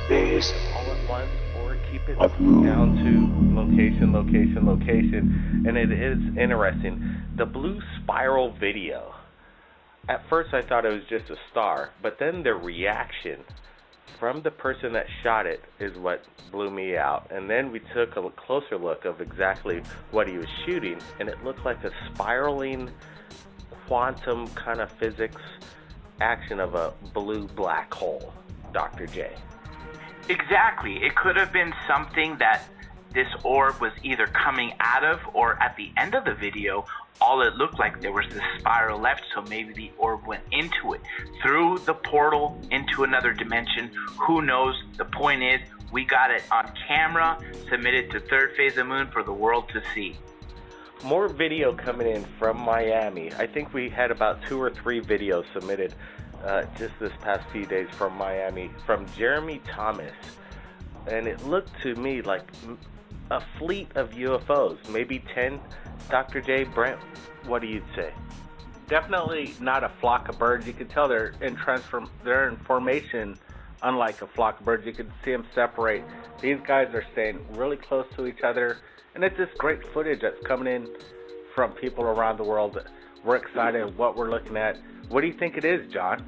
days all at once, or keep it of moon. down to location, location, location. And it is interesting. The blue spiral video. At first I thought it was just a star, but then the reaction from the person that shot it is what blew me out. And then we took a closer look of exactly what he was shooting, and it looked like a spiraling quantum kind of physics action of a blue black hole, Dr. J. Exactly. It could have been something that this orb was either coming out of, or at the end of the video, all it looked like there was this spiral left, so maybe the orb went into it, through the portal into another dimension. Who knows? The point is, we got it on camera, submitted to Third Phase of Moon for the world to see. More video coming in from Miami. I think we had about 2 or 3 videos submitted just this past few days from Miami, from Jeremy Thomas. And it looked to me like a fleet of UFOs, maybe 10. Dr. J. Brent, what do you say? Definitely not a flock of birds. You could tell they're in formation, unlike a flock of birds. You could see them separate. These guys are staying really close to each other, and it's just great footage that's coming in from people around the world. We're excited what we're looking at. What do you think it is, John?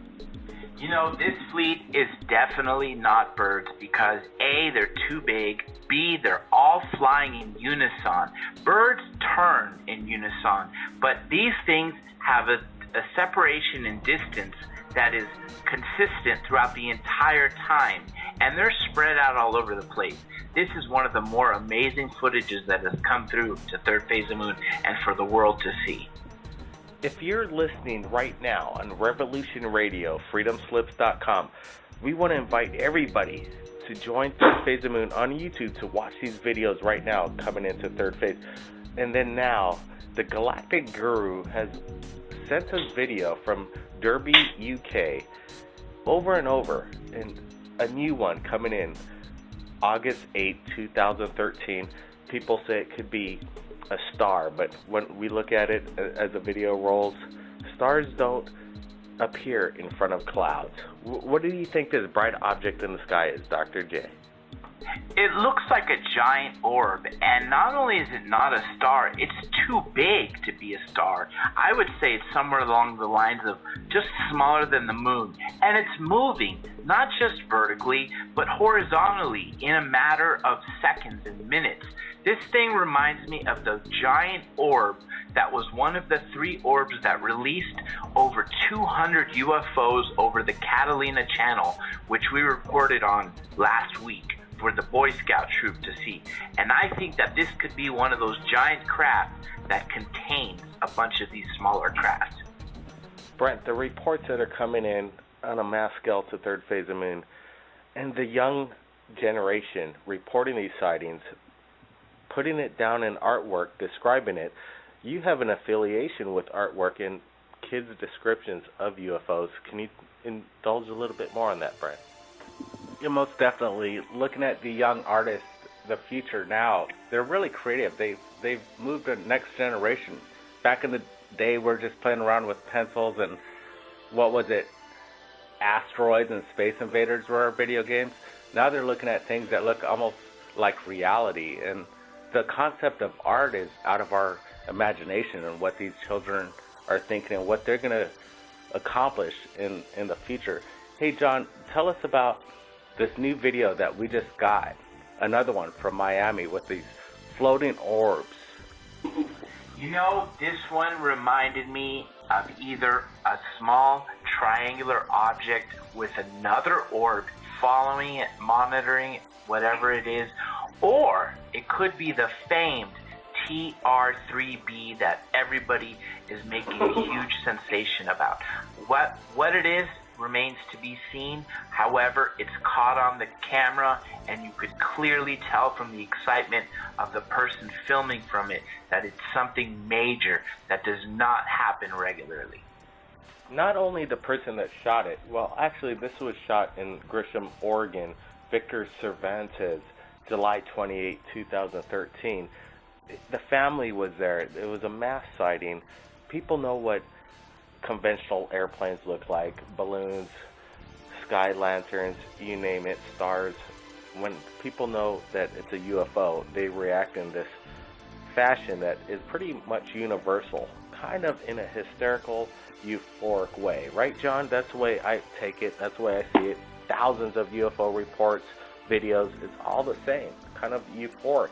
You know, this fleet is definitely not birds because A, they're too big, B, they're all flying in unison. Birds turn in unison, but these things have a separation in distance that is consistent throughout the entire time, and they're spread out all over the place. This is one of the more amazing footages that has come through to Third Phase of Moon and for the world to see. If you're listening right now on Revolution Radio, freedomslips.com, we want to invite everybody to join Third Phase of Moon on YouTube to watch these videos right now coming into Third Phase. And then now, the Galactic Guru has sent us video from Derby, UK, over and over, and a new one coming in August 8, 2013. People say it could be a star, but when we look at it as the video rolls, stars don't appear in front of clouds. What do you think this bright object in the sky is, Dr. J? It looks like a giant orb, and not only is it not a star, it's too big to be a star. I would say it's somewhere along the lines of just smaller than the moon, and it's moving, not just vertically, but horizontally in a matter of seconds and minutes. This thing reminds me of the giant orb that was one of the 3 orbs that released over 200 UFOs over the Catalina Channel, which we reported on last week for the Boy Scout troop to see. And I think that this could be one of those giant craft that contains a bunch of these smaller craft. Brent, the reports that are coming in on a mass scale to Third Phase of Moon, and the young generation reporting these sightings, putting it down in artwork, describing it. You have an affiliation with artwork and kids' descriptions of UFOs. Can you indulge a little bit more on that, Brent? Yeah, most definitely. Looking at the young artists, the future now, they're really creative. They've moved to the next generation. Back in the day, we're just playing around with pencils and, what was it, Asteroids and Space Invaders were our video games. Now they're looking at things that look almost like reality, and the concept of art is out of our imagination and what these children are thinking and what they're going to accomplish in the future. Hey, John, tell us about this new video that we just got, another one from Miami with these floating orbs. You know, this one reminded me of either a small triangular object with another orb following it, monitoring it, whatever it is, or it could be the famed TR3B that everybody is making a huge sensation about. What it is remains to be seen. However, it's caught on the camera, and you could clearly tell from the excitement of the person filming from it that it's something major that does not happen regularly. Not only the person that shot it, well, actually this was shot in Grisham, Oregon, Victor Cervantes, July 28, 2013. The family was there. It was a mass sighting. People know what conventional airplanes look like, balloons, sky lanterns, you name it, stars. When people know that it's a UFO, they react in this fashion that is pretty much universal, kind of in a hysterical, euphoric way. Right, John? That's the way I take it. That's the way I see it. Thousands of UFO reports, videos, it's all the same, kind of euphoric.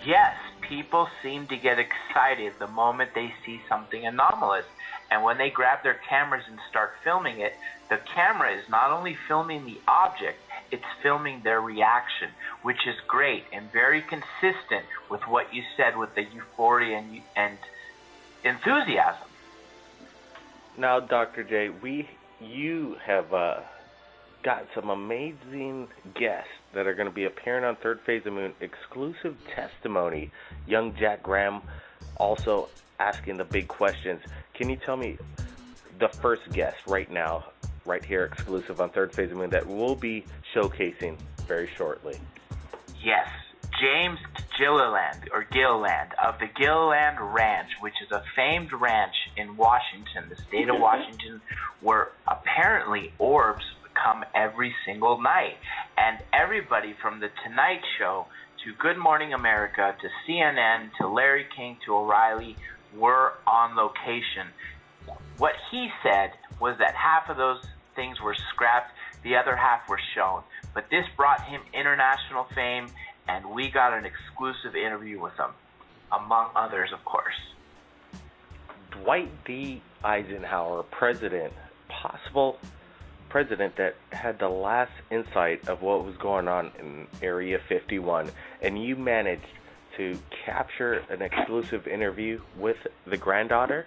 Yes, people seem to get excited the moment they see something anomalous. And when they grab their cameras and start filming it, the camera is not only filming the object, it's filming their reaction, which is great and very consistent with what you said with the euphoria and enthusiasm. Now, Dr. J, you have got some amazing guests that are going to be appearing on Third Phase of the Moon, exclusive testimony. Young Jack Graham also asking the big questions. Can you tell me the first guest right now, right here, exclusive on Third Phase of the Moon, that we'll be showcasing very shortly? Yes, James Gilliland of the Gilliland Ranch, which is a famed ranch in Washington, the state of Washington, where apparently orbs come every single night. And everybody from The Tonight Show to Good Morning America to CNN to Larry King to O'Reilly were on location. What he said was that half of those things were scrapped, the other half were shown. But this brought him international fame, and we got an exclusive interview with him, among others, of course. Dwight D. Eisenhower, possible president that had the last insight of what was going on in Area 51, and you managed to capture an exclusive interview with the granddaughter?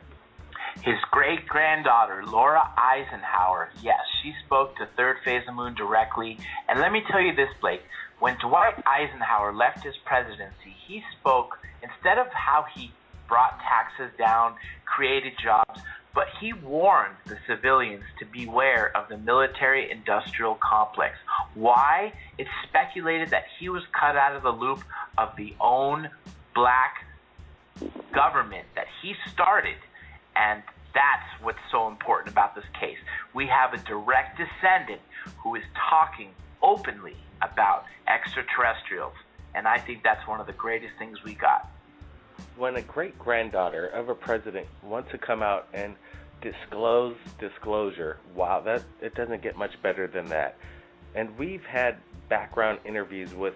His great-granddaughter, Laura Eisenhower, yes, she spoke to Third Phase of the Moon directly. And let me tell you this, Blake, when Dwight Eisenhower left his presidency, he spoke, instead of how he brought taxes down, created jobs, but he warned the civilians to beware of the military-industrial complex. Why? It's speculated that he was cut out of the loop of the own black government that he started. And that's what's so important about this case. We have a direct descendant who is talking openly about extraterrestrials. And I think that's one of the greatest things we got. When a great-granddaughter of a president wants to come out and disclosure, wow, it doesn't get much better than that. And we've had background interviews with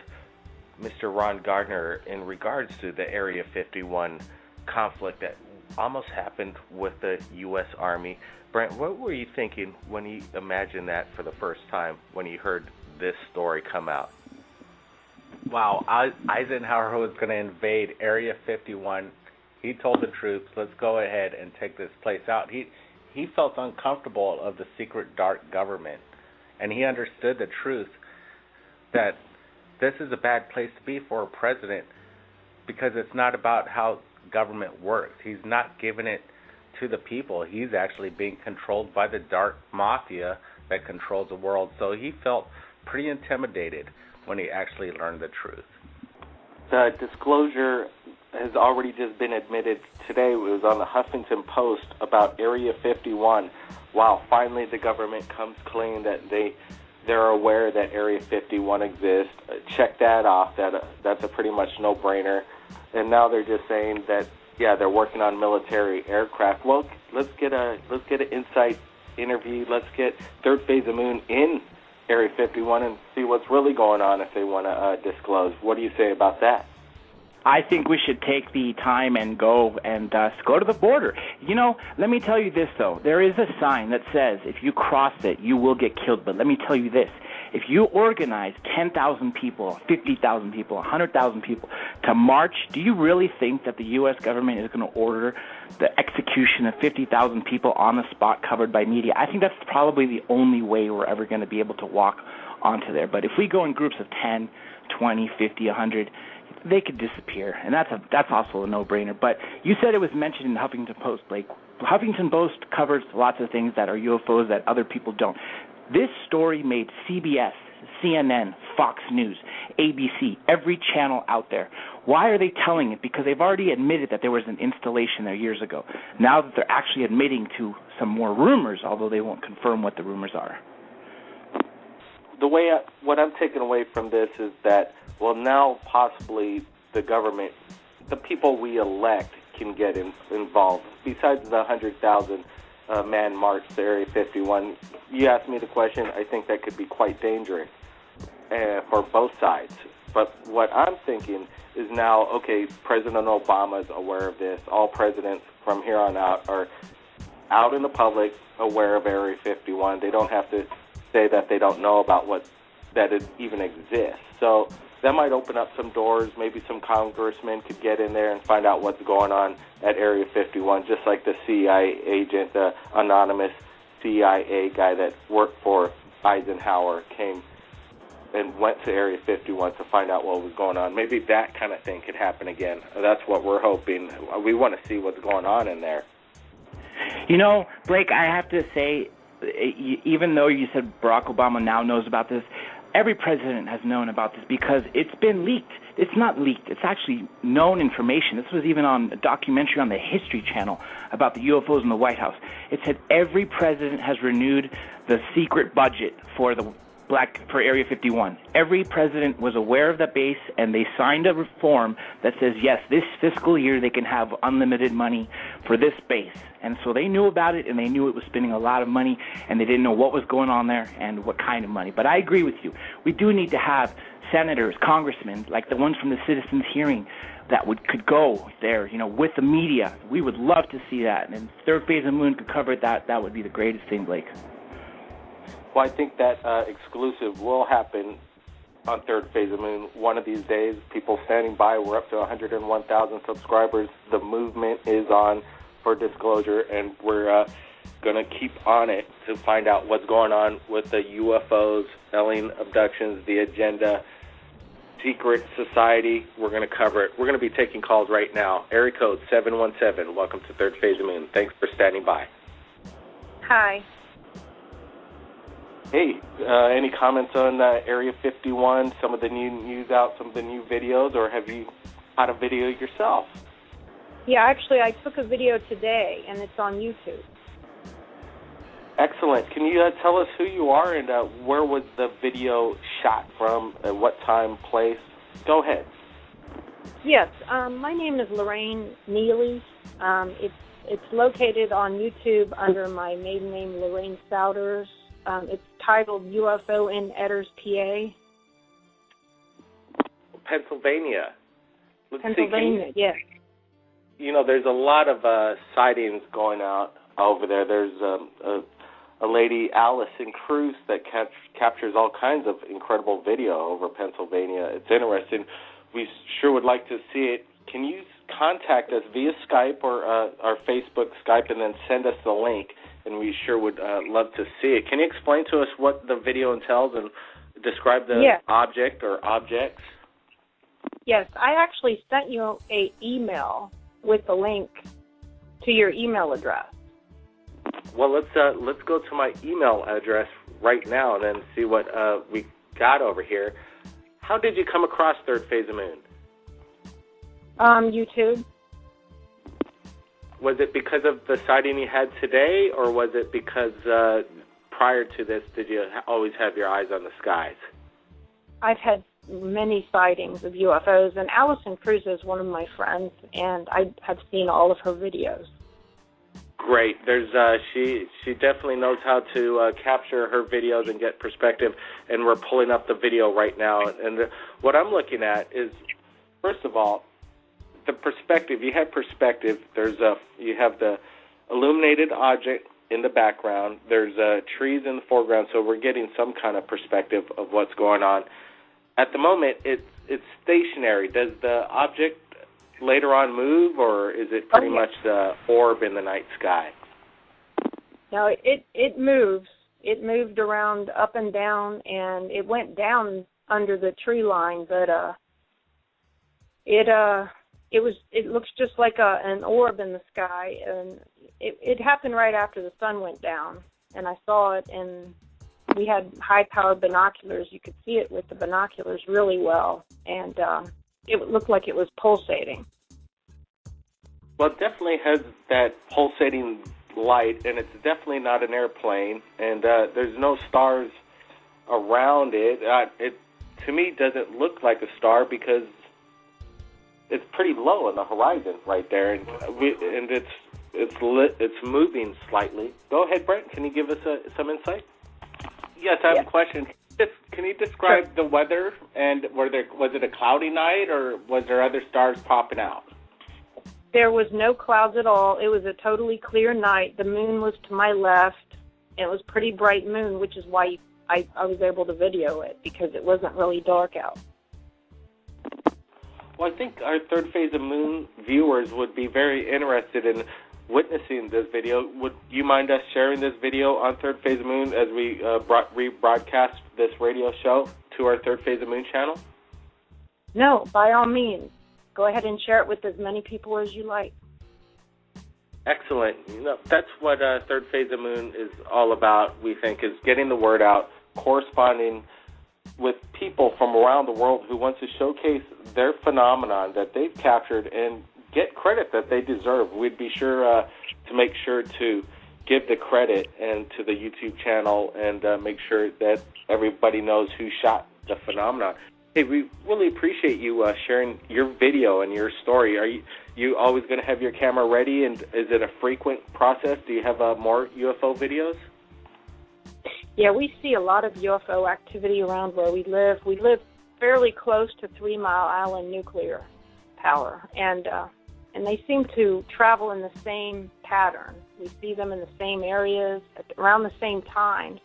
Mr. Ron Gardner in regards to the Area 51 conflict that almost happened with the U.S. Army. Brent, what were you thinking when you imagined that for the first time, when you heard this story come out? Wow, Eisenhower was going to invade Area 51. He told the troops, let's go ahead and take this place out. He felt uncomfortable of the secret dark government, and he understood the truth that this is a bad place to be for a president, because it's not about how government works. He's not giving it to the people. He's actually being controlled by the dark mafia that controls the world. So he felt pretty intimidated when he actually learned the truth. The disclosure has already just been admitted today. It was on the Huffington Post about Area 51. Wow, finally the government comes clean that they're aware that Area 51 exists. Check that off. That's a pretty much no-brainer. And now they're just saying that, yeah, they're working on military aircraft. Well, let's get an insight interview. Let's get Third Phase of the Moon in Area 51 and see what's really going on if they want to disclose. What do you say about that? I think we should take the time and go to the border. You know, let me tell you this, though. There is a sign that says if you cross it, you will get killed. But let me tell you this. If you organize 10,000 people, 50,000 people, 100,000 people to march, do you really think that the U.S. government is going to order the execution of 50,000 people on the spot covered by media? I think that's probably the only way we're ever going to be able to walk onto there. But if we go in groups of 10, 20, 50, 100, they could disappear, and that's also a no-brainer. But you said it was mentioned in the Huffington Post, Blake. Huffington Post covers lots of things that are UFOs that other people don't. This story made CBS, CNN, Fox News, ABC, every channel out there. Why are they telling it? Because they've already admitted that there was an installation there years ago. Now that they're actually admitting to some more rumors, although they won't confirm what the rumors are. what I'm taking away from this is that, well, now possibly the government, the people we elect, can get involved. Besides the 100,000 man march to Area 51, you asked me the question, I think that could be quite dangerous for both sides. But what I'm thinking is now, okay, President Obama's aware of this. All presidents from here on out are out in the public aware of Area 51. They don't have to say that they don't know about that it even exists. So that might open up some doors. Maybe some congressmen could get in there and find out what's going on at Area 51, just like the CIA agent, the anonymous CIA guy that worked for Eisenhower came and went to Area 51 to find out what was going on. Maybe that kind of thing could happen again. That's what we're hoping. We want to see what's going on in there. You know, Blake, I have to say, even though you said Barack Obama now knows about this, every president has known about this because it's been leaked. It's not leaked. It's actually known information. This was even on a documentary on the History Channel about the UFOs in the White House. It said every president has renewed the secret budget for Area 51. Every president was aware of that base, and they signed a reform that says, yes, this fiscal year they can have unlimited money for this base. And so they knew about it, and they knew it was spending a lot of money, and they didn't know what was going on there and what kind of money. But I agree with you. We do need to have senators, congressmen, like the ones from the citizens' hearing, that could go there, with the media. We would love to see that. And if Third Phase of the Moon could cover it, that would be the greatest thing, Blake. Well, I think that exclusive will happen on Third Phase of the Moon one of these days. People standing by. We're up to 101,000 subscribers. The movement is on for disclosure, and we're going to keep on it to find out what's going on with the UFOs, alien abductions, the agenda, secret society. We're going to cover it. We're going to be taking calls right now. Area code 717. Welcome to Third Phase of the Moon. Thanks for standing by. Hi. Hey, any comments on Area 51, some of the new news out, some of the new videos, or have you had a video yourself? Yeah, actually, I took a video today, and it's on YouTube. Excellent. Can you tell us who you are and where was the video shot from, at what time, place? Go ahead. Yes, my name is Lorraine Neely. It's located on YouTube under my maiden name, Lorraine Souders. It's titled UFO in Edders, PA. Pennsylvania. Pennsylvania, yes. There's a lot of sightings going out over there. There's a lady, Allison Cruz, that captures all kinds of incredible video over Pennsylvania. It's interesting. We sure would like to see it. Can you contact us via Skype or our Facebook Skype and then send us the link? And we sure would love to see it. Can you explain to us what the video entails and describe the object or objects? Yes, I actually sent you an email with the link to your email address. Well, let's go to my email address right now and then see what we got over here. How did you come across Third Phase of the Moon? YouTube. Was it because of the sighting you had today, or was it because prior to this, did you always have your eyes on the skies? I've had many sightings of UFOs, and Allison Cruz is one of my friends, and I have seen all of her videos. Great. There's she definitely knows how to capture her videos and get perspective, and we're pulling up the video right now. And what I'm looking at is, first of all, the perspective. You have perspective. You have the illuminated object in the background. There's trees in the foreground, so we're getting some kind of perspective of what's going on. At the moment, it's stationary. Does the object later on move, or is it pretty much the orb in the night sky? No, it moves. It moved around up and down, and it went down under the tree line, but it looks just like an orb in the sky, and it happened right after the sun went down, and I saw it, and we had high-powered binoculars. You could see it with the binoculars really well, and it looked like it was pulsating. Well, it definitely has that pulsating light, and it's definitely not an airplane, and there's no stars around it. It to me doesn't look like a star because it's pretty low on the horizon right there, and it's lit. It's moving slightly. Go ahead, Brent. Can you give us some insight? Yes, I have a question. Can you describe the weather, and was it a cloudy night, or was there other stars popping out? There was no clouds at all. It was a totally clear night. The moon was to my left. It was pretty bright moon, which is why I was able to video it, because it wasn't really dark out. Well, I think our Third Phase of Moon viewers would be very interested in witnessing this video. Would you mind us sharing this video on Third Phase of Moon as we rebroadcast this radio show to our Third Phase of Moon channel? No, by all means. Go ahead and share it with as many people as you like. Excellent. That's what Third Phase of Moon is all about, we think, is getting the word out, corresponding with people from around the world who want to showcase their phenomenon that they've captured and get credit that they deserve. We'd be sure to make sure to give the credit and to the YouTube channel and make sure that everybody knows who shot the phenomenon. Hey, we really appreciate you sharing your video and your story. Are you always going to have your camera ready, and is it a frequent process? Do you have more UFO videos? Yeah, we see a lot of UFO activity around where we live. We live fairly close to 3 Mile Island nuclear power, and they seem to travel in the same pattern. We see them in the same areas around the same times.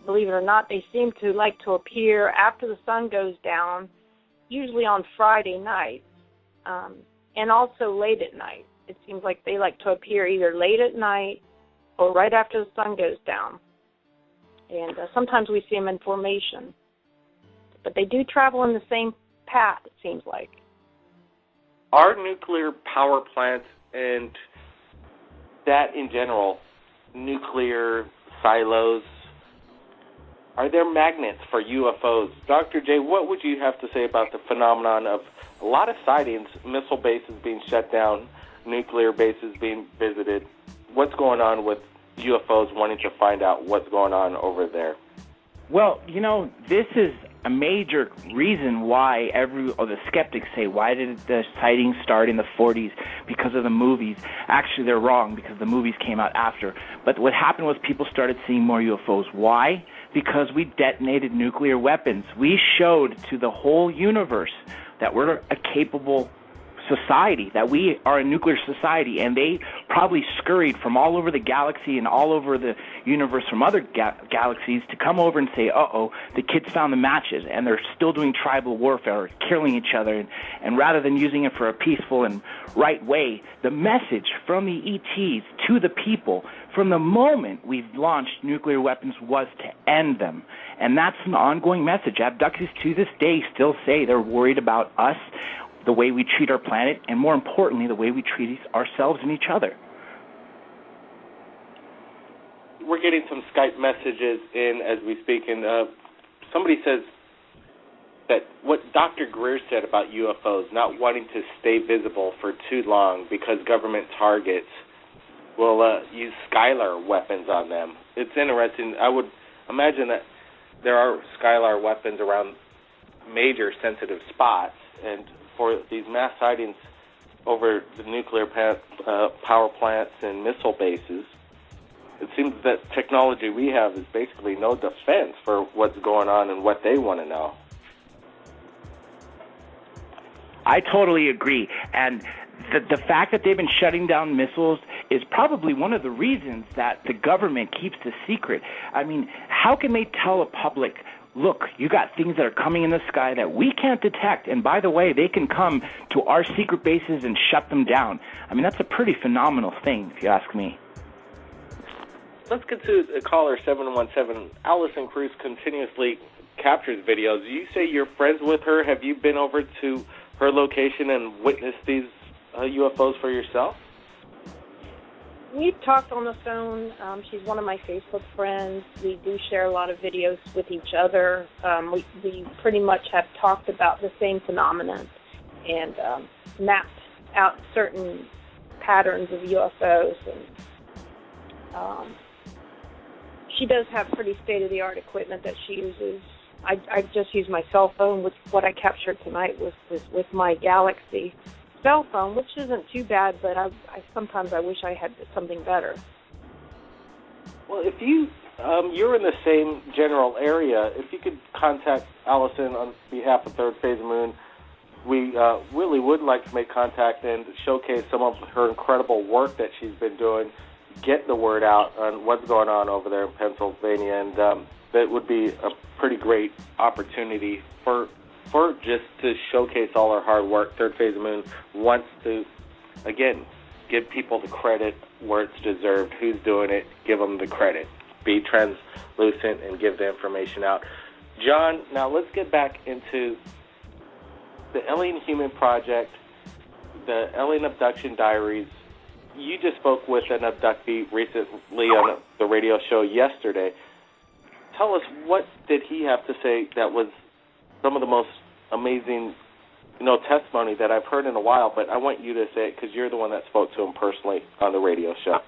Believe it or not, they seem to like to appear after the sun goes down, usually on Friday night, and also late at night. It seems like they like to appear either late at night or right after the sun goes down. And sometimes we see them in formation. But they do travel in the same path, it seems like. Are nuclear power plants and that in general, nuclear silos, are there magnets for UFOs? Dr. J, what would you have to say about the phenomenon of a lot of sightings, missile bases being shut down, nuclear bases being visited? What's going on with UFOs wanting to find out what's going on over there? Well, this is a major reason why the skeptics say, why did the sightings start in the 40s? Because of the movies. Actually, they're wrong, because the movies came out after. But what happened was people started seeing more UFOs. Why? Because we detonated nuclear weapons. We showed to the whole universe that we're a capable society, that we are a nuclear society, and they probably scurried from all over the galaxy and all over the universe from other galaxies to come over and say, uh-oh, the kids found the matches, and they're still doing tribal warfare, killing each other, and rather than using it for a peaceful and right way, the message from the ETs to the people from the moment we've launched nuclear weapons was to end them. And that's an ongoing message. Abductees to this day still say they're worried about us, the way we treat our planet, and more importantly, the way we treat ourselves and each other. We're getting some Skype messages in as we speak, and somebody says that what Dr. Greer said about UFOs, not wanting to stay visible for too long because government targets will use Skylar weapons on them. It's interesting. I would imagine that there are Skylar weapons around major sensitive spots, and for these mass sightings over the nuclear power plants and missile bases, it seems that technology we have is basically no defense for what's going on and what they want to know. I totally agree. And the fact that they've been shutting down missiles is probably one of the reasons that the government keeps the secret. I mean, how can they tell a public, look, you got things that are coming in the sky that we can't detect, and by the way, they can come to our secret bases and shut them down? I mean, that's a pretty phenomenal thing, if you ask me. Let's get to caller 717. Allison Cruz continuously captures videos. You say you're friends with her. Have you been over to her location and witnessed these UFOs for yourself? We've talked on the phone. She's one of my Facebook friends. We do share a lot of videos with each other. We pretty much have talked about the same phenomenon and mapped out certain patterns of UFOs. And she does have pretty state-of-the-art equipment that she uses. I just use my cell phone, which what I captured tonight was with my Galaxy cell phone, which isn't too bad, but I sometimes I wish I had something better. Well, if you're in the same general area, if you could contact Allison on behalf of Third Phase Moon, we really would like to make contact and showcase some of her incredible work that she's been doing, get the word out on what's going on over there in Pennsylvania, and that would be a pretty great opportunity for just to showcase all her hard work. Third Phase Moon wants to, again, give people the credit where it's deserved. Who's doing it, give them the credit. Be translucent and give the information out. John, now let's get back into the Alien Human Project, the Alien Abduction Diaries. You just spoke with an abductee recently on the radio show yesterday. Tell us, what did he have to say that was some of the most amazing, testimony that I've heard in a while, but I want you to say it because you're the one that spoke to him personally on the radio show.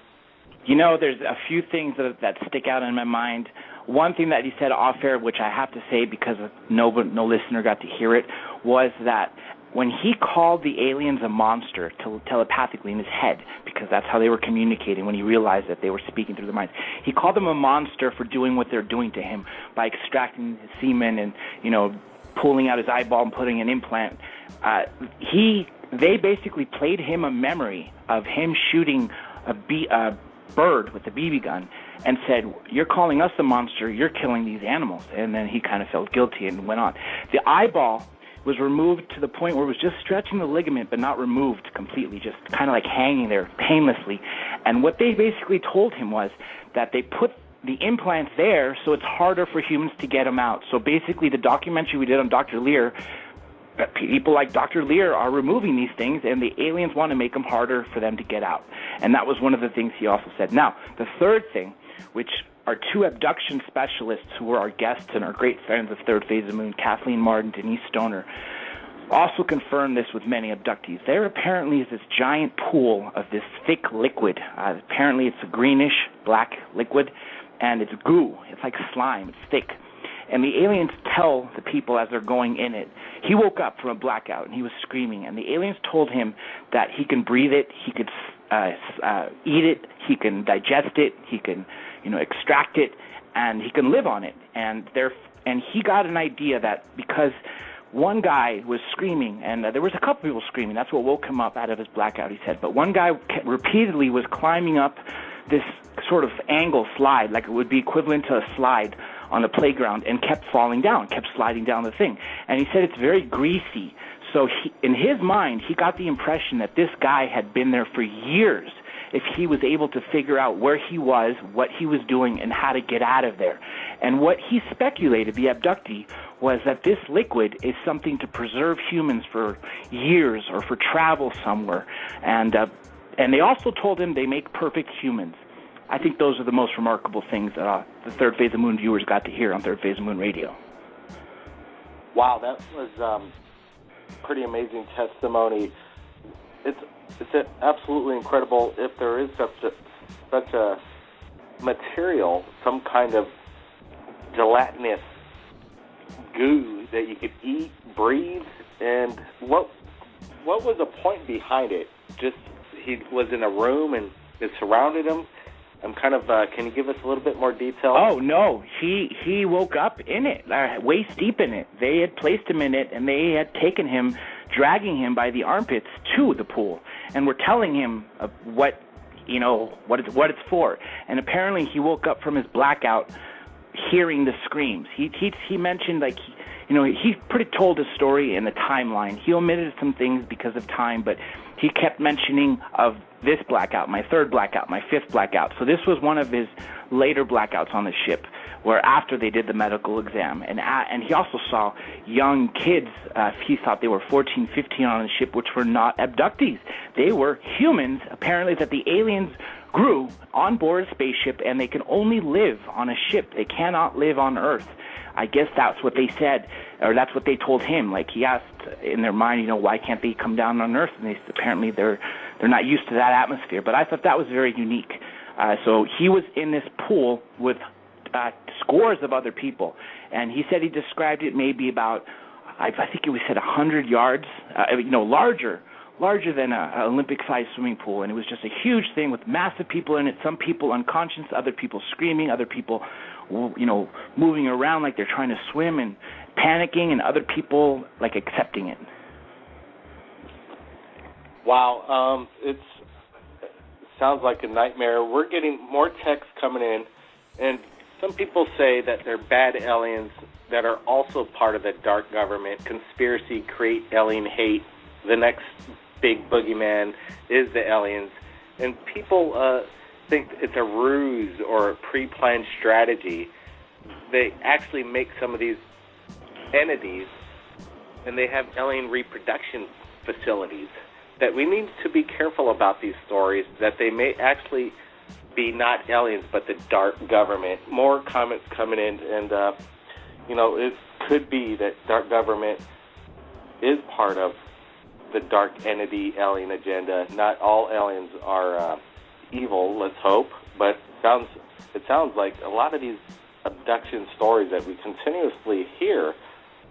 There's a few things that stick out in my mind. One thing that he said off air, which I have to say because no listener got to hear it, was that when he called the aliens a monster telepathically in his head, because that's how they were communicating when he realized that they were speaking through their minds, he called them a monster for doing what they're doing to him by extracting his semen and, pulling out his eyeball and putting an implant. They basically played him a memory of him shooting a bird with a BB gun and said, "You're calling us a monster, you're killing these animals." And then he kind of felt guilty and went on. The eyeball was removed to the point where it was just stretching the ligament but not removed completely, just kind of like hanging there painlessly. And what they basically told him was that they put the implants there so it's harder for humans to get them out. So basically the documentary we did on Dr. Lear, people like Dr. Lear are removing these things, and the aliens want to make them harder for them to get out. And that was one of the things he also said. Now, the third thing, which are two abduction specialists who were our guests and are great friends of Third Phase of Moon, Kathleen Martin, Denise Stoner, also confirmed this with many abductees. There apparently is this giant pool of this thick liquid. Apparently it's a greenish-black liquid, and it's goo. It's like slime. It's thick. And the aliens tell the people as they're going in it. He woke up from a blackout, and he was screaming. And the aliens told him that he can breathe it, he could eat it, he can digest it, he can, extract it, and he can live on it. And he got an idea that because one guy was screaming, and there was a couple people screaming. That's what woke him up out of his blackout, he said. But one guy repeatedly was climbing up this sort of angle slide, like it would be equivalent to a slide on the playground, and kept falling down, kept sliding down the thing. And he said it's very greasy. So in his mind, he got the impression that this guy had been there for years if he was able to figure out where he was, what he was doing, and how to get out of there. And what he speculated, the abductee, was that this liquid is something to preserve humans for years or for travel somewhere. And they also told him they make perfect humans. I think those are the most remarkable things that the Third Phase of Moon viewers got to hear on Third Phase of Moon Radio. Wow, that was pretty amazing testimony. It's absolutely incredible if there is such a material, some kind of gelatinous goo that you could eat, breathe, and what was the point behind it? Just he was in a room and it surrounded him. I'm kind of, can you give us a little bit more detail? Oh, no. He woke up in it, waist deep in it. They had placed him in it, and they had taken him, dragging him by the armpits to the pool, and were telling him what it's for. And apparently he woke up from his blackout hearing the screams. He mentioned, he pretty told his story in the timeline. He omitted some things because of time, but he kept mentioning of this blackout, my third blackout, my fifth blackout. So this was one of his later blackouts on the ship, where after they did the medical exam. And he also saw young kids, he thought they were 14, 15 on the ship, which were not abductees. They were humans, apparently, that the aliens grew on board a spaceship, and they can only live on a ship. They cannot live on Earth. I guess that's what they said, or that's what they told him. Like, he asked in their mind, why can't they come down on Earth? And apparently they're not used to that atmosphere. But I thought that was very unique. So he was in this pool with scores of other people. And he said he described it maybe about, I think it was said 100 yards, larger than an Olympic-sized swimming pool. And it was just a huge thing with massive people in it, some people unconscious, other people screaming, other people, moving around like they're trying to swim and panicking, and other people, like, accepting it. Wow, it sounds like a nightmare. We're getting more texts coming in, and some people say that they're bad aliens that are also part of the dark government, conspiracy, create alien hate. The next big boogeyman is the aliens. And people think it's a ruse or a pre-planned strategy. They actually make some of these entities, and they have alien reproduction facilities. That we need to be careful about these stories, that they may actually be not aliens, but the dark government. More comments coming in, and, it could be that dark government is part of the dark entity alien agenda. Not all aliens are evil, let's hope, but it sounds like a lot of these abduction stories that we continuously hear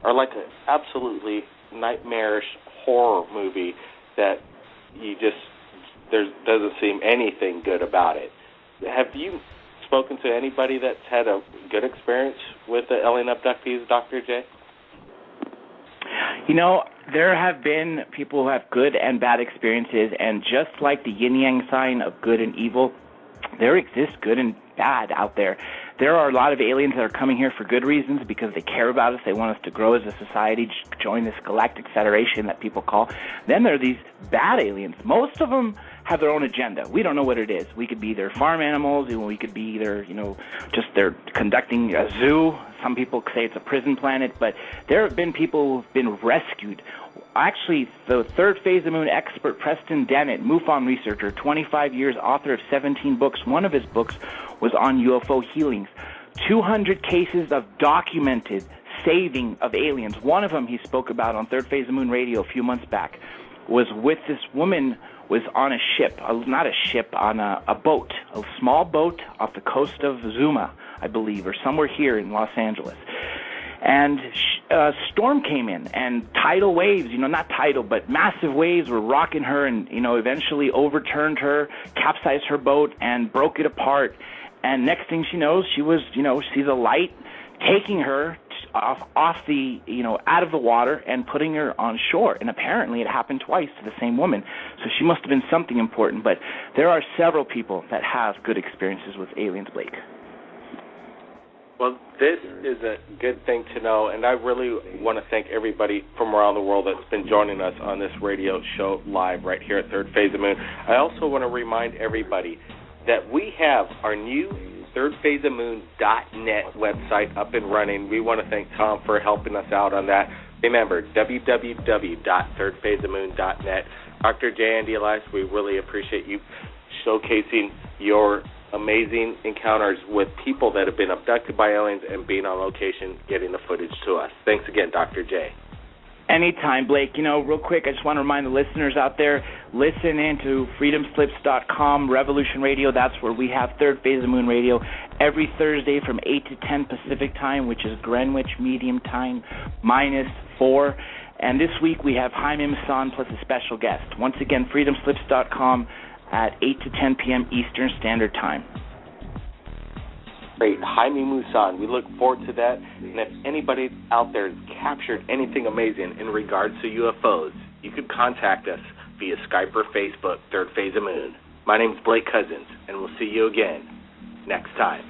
are like an absolutely nightmarish horror movie that there doesn't seem anything good about it. Have you spoken to anybody that's had a good experience with the alien abductees, Dr. J? There have been people who have good and bad experiences, and just like the yin-yang sign of good and evil, there exists good and bad out there. There are a lot of aliens that are coming here for good reasons because they care about us. They want us to grow as a society, join this galactic federation that people call. Then there are these bad aliens. Most of them have their own agenda. We don't know what it is. We could be either farm animals, we could be either, just they're conducting a zoo. Some people say it's a prison planet, but there have been people who've been rescued. Actually, the third phase of the moon expert Preston Dennett, MUFON researcher, 25 years, author of 17 books. One of his books was on UFO healings. 200 cases of documented saving of aliens. One of them he spoke about on Third Phase of the Moon Radio a few months back was with this woman was on a ship, not a ship, on a boat, a small boat off the coast of Zuma, I believe, or somewhere here in Los Angeles. And a storm came in, and tidal waves, not tidal, but massive waves were rocking her and, eventually overturned her, capsized her boat, and broke it apart. And next thing she knows, she was, sees a light taking her off the, out of the water and putting her on shore. And apparently it happened twice to the same woman. So she must have been something important. But there are several people that have good experiences with aliens, Blake. Well, this is a good thing to know, and I really want to thank everybody from around the world that's been joining us on this radio show live right here at Third Phase of the Moon. I also want to remind everybody that we have our new thirdphaseofmoon.net website up and running. We want to thank Tom for helping us out on that. Remember, www.thirdphaseofmoon.net. Dr. J. Andy Elias, we really appreciate you showcasing your amazing encounters with people that have been abducted by aliens and being on location getting the footage to us. Thanks again, Dr. J. Anytime, Blake. Real quick, I just want to remind the listeners out there, listen in to freedomslips.com, Revolution Radio. That's where we have Third Phase of the Moon Radio every Thursday from 8 to 10 Pacific Time, which is Greenwich Medium Time -4. And this week we have Jaime Maussan plus a special guest. Once again, freedomslips.com at 8 to 10 p.m. Eastern Standard Time. Great. Jaime Maussan. We look forward to that. And if anybody out there has captured anything amazing in regards to UFOs, you could contact us via Skype or Facebook, Third Phase of Moon. My name's Blake Cousins, and we'll see you again next time.